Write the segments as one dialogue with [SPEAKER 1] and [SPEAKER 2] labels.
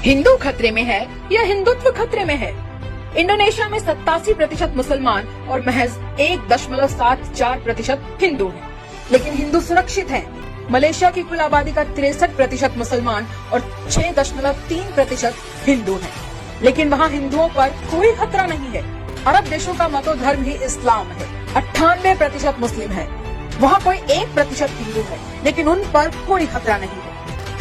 [SPEAKER 1] हिंदू खतरे में है या हिंदुत्व खतरे में है? इंडोनेशिया में 87% मुसलमान और महज 1.74% हिंदू हैं, लेकिन हिंदू सुरक्षित हैं। मलेशिया की कुल आबादी का 63% मुसलमान और 6.3% हिंदू हैं, लेकिन वहाँ हिंदुओं पर कोई खतरा नहीं है। अरब देशों का मतोधर्म ही इस्लाम है। 98% मुस्लिम है। वहाँ कोई 1% हिंदू है, लेकिन उन पर कोई खतरा नहीं है।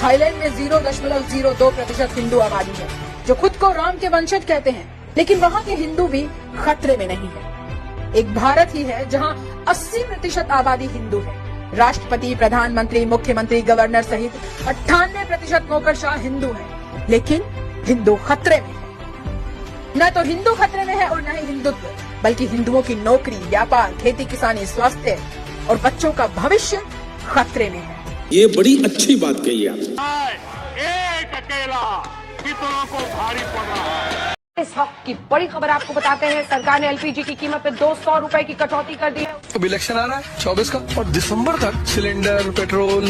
[SPEAKER 1] थाईलैंड में 0.02% हिंदू आबादी है, जो खुद को राम के वंशज कहते हैं, लेकिन वहाँ के हिंदू भी खतरे में नहीं है। एक भारत ही है जहाँ 80% आबादी हिंदू है। राष्ट्रपति, प्रधानमंत्री, मुख्यमंत्री, गवर्नर सहित 98% नौकरशाह हिंदू हैं, लेकिन हिंदू खतरे में है। न तो हिंदू खतरे में है और न ही हिंदुत्व, बल्कि हिंदुओं की नौकरी, व्यापार, खेती किसानी, स्वास्थ्य और बच्चों का भविष्य खतरे में है।
[SPEAKER 2] ये बड़ी अच्छी बात कही आप।
[SPEAKER 3] एक अकेला कितनों को भारी पड़ रहा है।
[SPEAKER 4] इस वक्त की बड़ी खबर आपको बताते हैं, सरकार ने एलपीजी की कीमत में 200 रुपए की कटौती कर दी है।
[SPEAKER 5] अब इलेक्शन आ रहा है 24 का और दिसंबर तक सिलेंडर, पेट्रोल,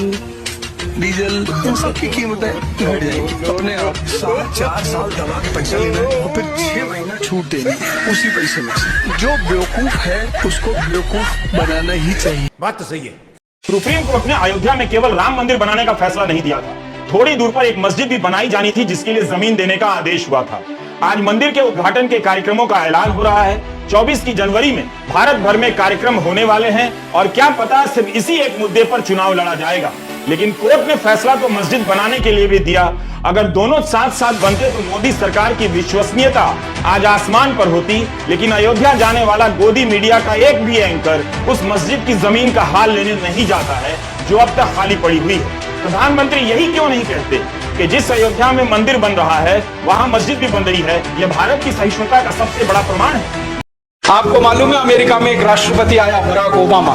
[SPEAKER 5] डीजल, इन सब की कीमतें घट जाएंगी। तो उन्हें आप 4 साल दबा के पैसा लेना है और फिर 6 महीना छूट देनी उसी पैसे में। जो बेवकूफ है उसको बेवकूफ बनाना ही चाहिए।
[SPEAKER 3] बात तो सही है। सुप्रीम कोर्ट ने अयोध्या में केवल राम मंदिर बनाने का फैसला नहीं दिया था, थोड़ी दूर पर एक मस्जिद भी बनाई जानी थी, जिसके लिए जमीन देने का आदेश हुआ था। आज मंदिर के उद्घाटन के कार्यक्रमों का ऐलान हो रहा है। 24 की जनवरी में भारत भर में कार्यक्रम होने वाले हैं और क्या पता सिर्फ इसी एक मुद्दे पर चुनाव लड़ा जाएगा। लेकिन कोर्ट ने फैसला तो मस्जिद बनाने के लिए भी दिया। अगर दोनों साथ साथ बनते तो मोदी सरकार की विश्वसनीयता आज आसमान पर होती। लेकिन अयोध्या जाने वाला गोदी मीडिया का एक भी एंकर उस मस्जिद की जमीन का हाल लेने नहीं जाता है, जो अब तक खाली पड़ी हुई है। प्रधानमंत्री यही क्यों नहीं कहते कि जिस अयोध्या में मंदिर बन रहा है वहां मस्जिद भी बन रही है? यह भारत की सहिष्णुता का सबसे बड़ा प्रमाण है।
[SPEAKER 6] आपको मालूम है अमेरिका में एक राष्ट्रपति आया, बराक ओबामा।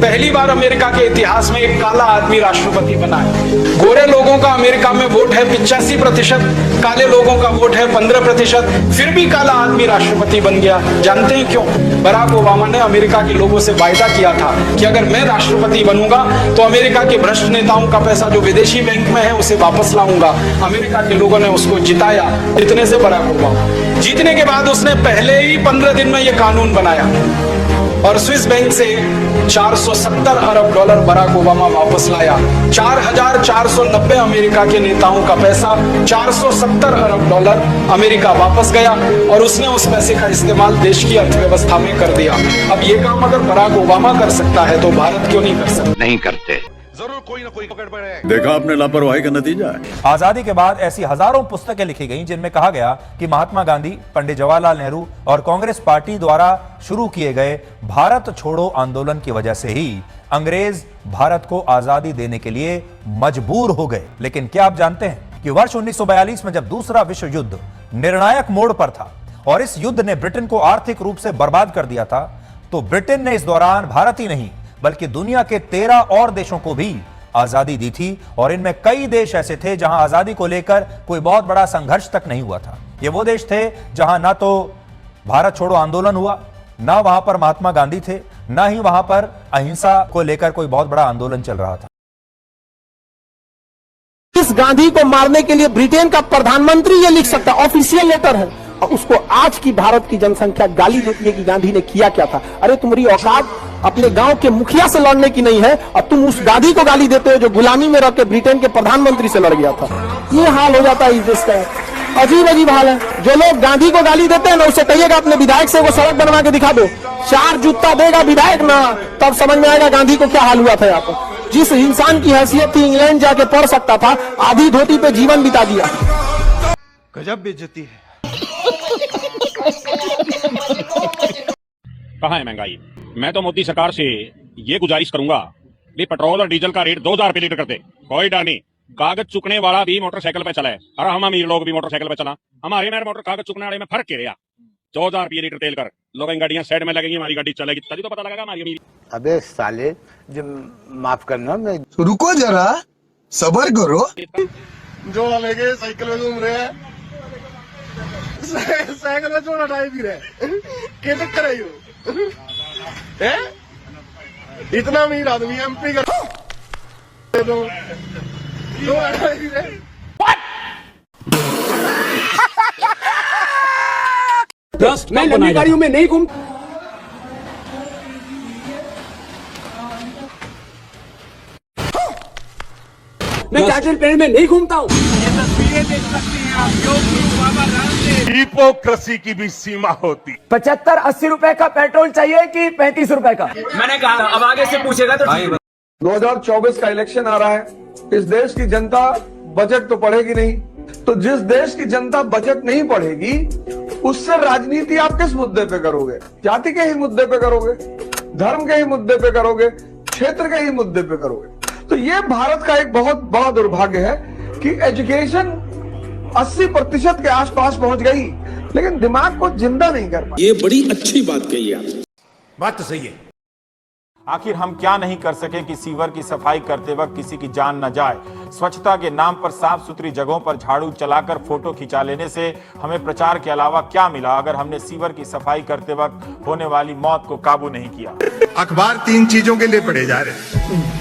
[SPEAKER 6] पहली बार अमेरिका के इतिहास में एक काला आदमी राष्ट्रपति बना है। गोरे लोगों का अमेरिका में वोट है 85%, काले लोगों का वोट है 15%, फिर भी काला आदमी राष्ट्रपति बन गया। जानते हैं क्यों? बराक ओबामा ने अमेरिका के लोगों से वायदा किया था कि अगर मैं राष्ट्रपति बनूंगा तो अमेरिका के भ्रष्ट नेताओं का पैसा जो विदेशी बैंक में है उसे वापस लाऊंगा। अमेरिका के लोगों ने उसको जिताया। इतने से बराक ओबामा जीतने के बाद उसने पहले ही 15 दिन में यह कानून बनाया और स्विस बैंक से 470 अरब डॉलर बराक ओबामा वापस लाया। 4490 अमेरिका के नेताओं का पैसा, 470 अरब डॉलर अमेरिका वापस गया और उसने उस पैसे का इस्तेमाल देश की अर्थव्यवस्था में कर दिया। अब ये काम अगर बराक ओबामा कर सकता है तो भारत क्यों नहीं कर सकता?
[SPEAKER 7] नहीं करते।
[SPEAKER 3] जरूर कोई ना कोई पकड़ पड़े।
[SPEAKER 2] देखा आपने लापरवाही का नतीजा है।
[SPEAKER 8] आजादी के बाद ऐसी हजारों पुस्तकें लिखी गईं जिनमें कहा गया कि महात्मा गांधी, पंडित जवाहरलाल नेहरू और कांग्रेस पार्टी द्वारा शुरू किए गए भारत छोड़ो आंदोलन की वजह से ही अंग्रेज भारत को आजादी देने के लिए मजबूर हो गए। लेकिन क्या आप जानते हैं कि वर्ष 1942 में जब दूसरा विश्व युद्ध निर्णायक मोड़ पर था और इस युद्ध ने ब्रिटेन को आर्थिक रूप से बर्बाद कर दिया था, तो ब्रिटेन ने इस दौरान भारत ही नहीं बल्कि दुनिया के 13 और देशों को भी आजादी दी थी। और इनमें कई देश ऐसे थे जहां आजादी को लेकर कोई बहुत बड़ा संघर्ष तक नहीं हुआ था। ये वो देश थे जहां ना तो भारत छोड़ो आंदोलन हुआ, ना वहां पर महात्मा गांधी थे, ना ही वहां पर अहिंसा को लेकर कोई बहुत बड़ा आंदोलन चल रहा था।
[SPEAKER 9] इस गांधी को मारने के लिए ब्रिटेन का प्रधानमंत्री ये लिख सकता, ऑफिशियल लेटर है, और उसको आज की भारत की जनसंख्या गाली देती है कि गांधी ने किया क्या था। अरे तुम्हारी औकात अपने गांव के मुखिया से लड़ने की नहीं है और तुम उस गांधी को गाली देते हो जो गुलामी में रह के ब्रिटेन के प्रधानमंत्री से लड़ गया था। ये हाल हो जाता है इस देश का। अजीब अजीब हाल है। जो लोग गांधी को गाली देते हैं ना, उससे कहिएगा अपने विधायक से वो सड़क बनवा के दिखा दो। 4 जूता देगा विधायक ना, तब समझ में आएगा गांधी को क्या हाल हुआ था यहाँ पर। जिस इंसान की हैसियत थी इंग्लैंड जाके पढ़ सकता था, आधी धोती पे जीवन बिता दिया।
[SPEAKER 5] गजब बेइज्जती है।
[SPEAKER 3] कहाँ है महंगाई? मैं तो मोदी सरकार से ये गुजारिश करूंगा कि पेट्रोल और डीजल का रेट 2000 रुपए लीटर कर दे। कोई डर नहीं, कागज चुकने वाला भी मोटरसाइकिल पे चला है और हम अमीर लोग भी मोटरसाइकिल पे चला। हमारे में मोटर कागज चुकने वाले में फर्क क्या रहा? 2000 रुपये लीटर तेल कर, लोग गाड़ियां साइड में लगेंगी, हमारी गाड़ी चलेगी, तभी तो पता लगेगा हमारी अमीरी।
[SPEAKER 7] अबे साले, जब माफ करना, मैं
[SPEAKER 5] रुको जरा, सबर करो।
[SPEAKER 10] जो लेके साइकिल में घूम रहे हैं, साइकिल में जोड़ा टाइप ही रहे, क्या चक्कर है यो? इतना अमीर आदमी एमपी का तो
[SPEAKER 9] मैं लंबी गाड़ियों में नहीं घूम मैं कैजुअल पेन में नहीं घूमता हूँ।
[SPEAKER 10] हिपोक्रेसी की भी सीमा होती।
[SPEAKER 9] 75-80 रुपए का पेट्रोल चाहिए कि 35 रुपए का?
[SPEAKER 5] मैंने कहा अब आगे से पूछेगा तो
[SPEAKER 6] 2024 का इलेक्शन आ रहा है। इस देश की जनता बजट तो पढ़ेगी नहीं, तो जिस देश की जनता बजट नहीं पढ़ेगी उससे राजनीति आप किस मुद्दे पे करोगे? जाति के ही मुद्दे पे करोगे, धर्म के ही मुद्दे पे करोगे, क्षेत्र के ही मुद्दे पे करोगे। तो ये भारत का एक बहुत बड़ा दुर्भाग्य है कि एजुकेशन 80% के आसपास पहुंच गई, लेकिन दिमाग को जिंदा नहीं कर पाई।
[SPEAKER 2] ये बड़ी अच्छी बात कही आप।
[SPEAKER 8] बात तो सही है।
[SPEAKER 3] आखिर हम क्या नहीं कर सके कि सीवर की सफाई करते वक्त किसी की जान न जाए। स्वच्छता के नाम पर साफ सुथरी जगहों पर झाड़ू चलाकर फोटो खिंचा लेने से हमें प्रचार के अलावा क्या मिला अगर हमने सीवर की सफाई करते वक्त होने वाली मौत को काबू नहीं किया।
[SPEAKER 10] अखबार 3 चीजों के लिए पढ़े जा रहे,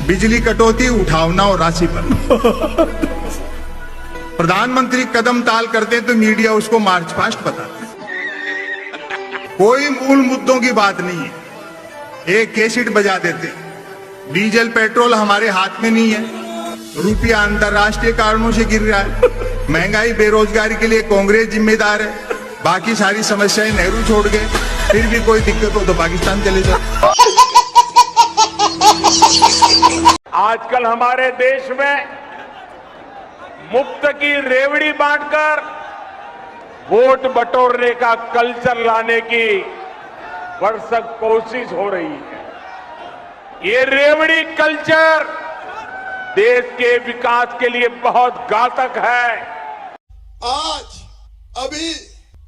[SPEAKER 10] बिजली कटौती, उठावना और राशि पर। प्रधानमंत्री कदम ताल करते तो मीडिया उसको मार्च पास्ट बताता। कोई मूल मुद्दों की बात नहीं है, एक कैसेट बजा देते। डीजल पेट्रोल हमारे हाथ में नहीं है, रुपया अंतरराष्ट्रीय कारणों से गिर रहा है। महंगाई बेरोजगारी के लिए कांग्रेस जिम्मेदार है, बाकी सारी समस्याएं नेहरू छोड़ गए। फिर भी कोई दिक्कत हो तो पाकिस्तान चले जाओ। आजकल हमारे देश में मुफ्त की रेवड़ी बांटकर वोट बटोरने का कल्चर लाने की भरसक कोशिश हो रही है। ये रेवड़ी कल्चर देश के विकास के लिए बहुत घातक है।
[SPEAKER 11] आज अभी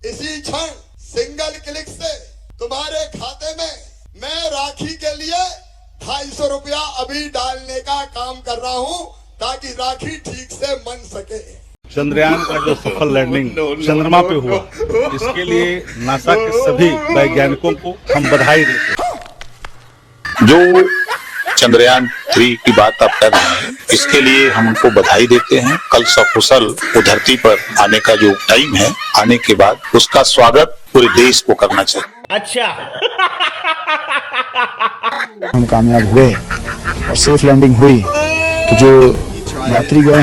[SPEAKER 11] इसी क्षण सिंगल क्लिक से तुम्हारे खाते में मैं राखी के लिए 250 रुपया अभी डालने का काम कर रहा हूं ताकि राखी ठीक से बन सके।
[SPEAKER 2] चंद्रयान का जो सफल लैंडिंग चंद्रमा पे हुआ, इसके लिए नासा के सभी वैज्ञानिकों को हम बधाई देते हैं।
[SPEAKER 12] जो चंद्रयान 3 की बात आप कर रहे हैं, इसके लिए हम उनको बधाई देते हैं। कल सकुशल वो धरती पर आने का जो टाइम है, आने के बाद उसका स्वागत पूरे देश को करना चाहिए।
[SPEAKER 9] अच्छा
[SPEAKER 5] हम कामयाब हुए और सेफ लैंडिंग हुई तो जो यात्री गए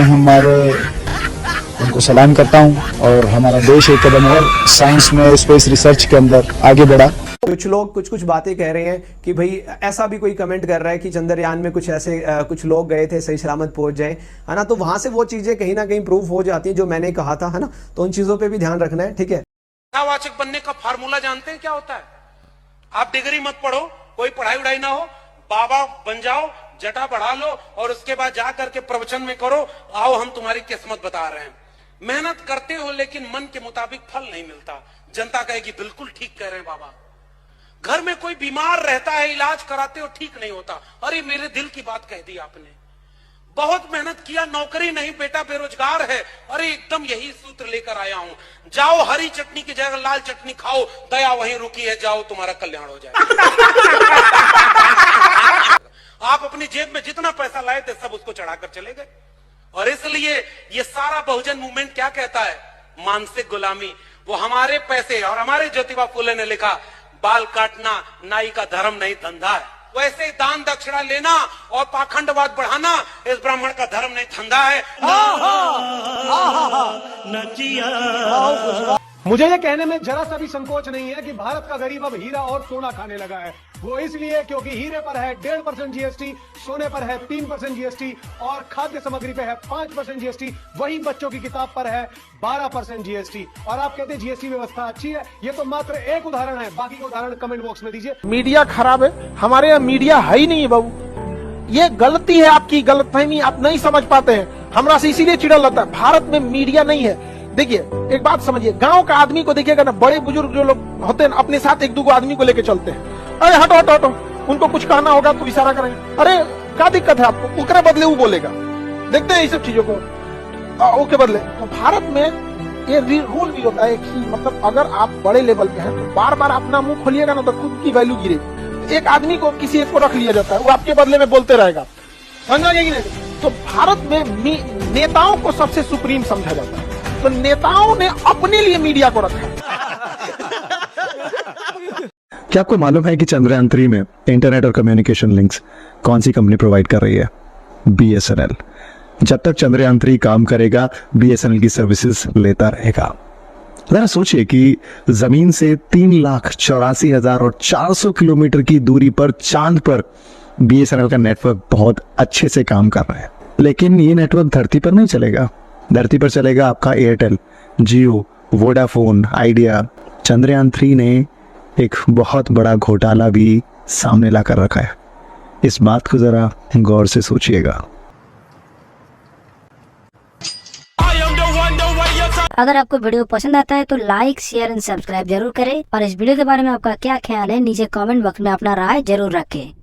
[SPEAKER 5] हमारे उनको सलाम करता हूं और हमारा देश एक कदम और साइंस में स्पेस रिसर्च के अंदर आगे बढ़ा।
[SPEAKER 9] कुछ लोग कुछ बातें कह रहे हैं कि भाई ऐसा भी कोई कमेंट कर रहा है कि चंद्रयान में कुछ ऐसे कुछ लोग गए थे सही सलामत पहुंच जाए, है ना। तो वहां से वो चीजें कहीं ना कहीं प्रूव हो जाती हैं जो मैंने कहा था, है ना। तो उन चीजों पे भी ध्यान रखना है, ठीक है।
[SPEAKER 6] वाचक बनने का फार्मूला जानते हैं क्या होता है? आप डिग्री मत पढ़ो, कोई पढ़ाई उड़ाई ना हो, बाबा बन जाओ, जटा बढ़ा लो और उसके बाद जा करके प्रवचन में करो, आओ हम तुम्हारी किस्मत बता रहे हैं। मेहनत करते हो लेकिन मन के मुताबिक फल नहीं मिलता। जनता कहेगी बिल्कुल ठीक कह रहे हैं बाबा। घर में कोई बीमार रहता है, इलाज कराते हो, ठीक नहीं होता, अरे मेरे दिल की बात कह दी आपने। बहुत मेहनत किया, नौकरी नहीं, बेटा बेरोजगार है, अरे एकदम यही सूत्र लेकर आया हूं, जाओ हरी चटनी की जगह लाल चटनी खाओ, दया वहीं रुकी है, जाओ तुम्हारा कल्याण हो जाए। आप अपनी जेब में जितना पैसा लाए थे सब उसको चढ़ाकर चले गए। और इसलिए ये सारा बहुजन मूवमेंट क्या कहता है? मानसिक गुलामी। वो हमारे पैसे, और हमारे ज्योतिबा फुले ने लिखा, बाल काटना नाई का धर्म नहीं धंधा है। वैसे ही दान दक्षिणा लेना और पाखंडवाद बढ़ाना इस ब्राह्मण का धर्म नहीं धंधा है।
[SPEAKER 9] मुझे ये कहने में जरा सा भी संकोच नहीं है कि भारत का गरीब अब हीरा और सोना खाने लगा है। वो इसलिए क्योंकि हीरे पर है 1.5% जीएसटी, सोने पर है 3% जीएसटी और खाद्य सामग्री पे है 5% जीएसटी। वहीं बच्चों की किताब पर है 12% जीएसटी। और आप कहते हैं जीएसटी व्यवस्था अच्छी है, ये तो मात्र एक उदाहरण है, बाकी के उदाहरण कमेंट बॉक्स में दीजिए। मीडिया खराब है, हमारे यहाँ मीडिया है ही नहीं है बाबू। ये गलती है आपकी, गलतफहमी, आप नहीं समझ पाते हैं। हमरा से इसीलिए चिड़ल लगता है, भारत में मीडिया नहीं है। देखिए एक बात समझिए, गांव का आदमी को देखिएगा ना, बड़े बुजुर्ग जो लोग होते हैं अपने साथ 1-2 आदमी को लेके चलते हैं। अरे हटो हटो हटो, उनको कुछ कहना होगा तो इशारा करेंगे, अरे क्या दिक्कत है आपको, उसके बदले वो बोलेगा। देखते हैं ये सब चीजों को, उसके बदले। तो भारत में ये रूल भी होता है कि मतलब अगर आप बड़े लेवल पे हैं तो बार बार अपना मुंह खोलिएगा ना तो खुद की वैल्यू गिरेगी। एक आदमी को किसी एक को रख लिया जाता है, वो आपके बदले में बोलते रहेगा, समझा कि नहीं? तो भारत में नेताओं को सबसे सुप्रीम समझा जाता है। तो नेताओं ने अपने लिए मीडिया को रखा।
[SPEAKER 13] क्या आपको मालूम है कि चंद्रयान 3 में इंटरनेट और कम्युनिकेशन लिंक्स कौन सी कंपनी प्रोवाइड कर रही है? BSNL। जब तक चंद्रयान 3 काम करेगा, BSNL की सर्विसेज लेता रहेगा। जरा सोचिए कि जमीन से 3,84,400 किलोमीटर की दूरी पर चांद पर BSNL का नेटवर्क बहुत अच्छे से काम कर रहा है। लेकिन ये नेटवर्क धरती पर नहीं चलेगा। धरती पर चलेगा आपका एयरटेल, जियो, वोडाफोन, आइडिया। चंद्रयान 3 ने एक बहुत बड़ा घोटाला भी सामने लाकर रखा है। इस बात को जरा गौर से सोचिएगा।
[SPEAKER 14] अगर आपको वीडियो पसंद आता है तो लाइक, शेयर एंड सब्सक्राइब जरूर करें और इस वीडियो के बारे में आपका क्या ख्याल है नीचे कमेंट बॉक्स में अपना राय जरूर रखें।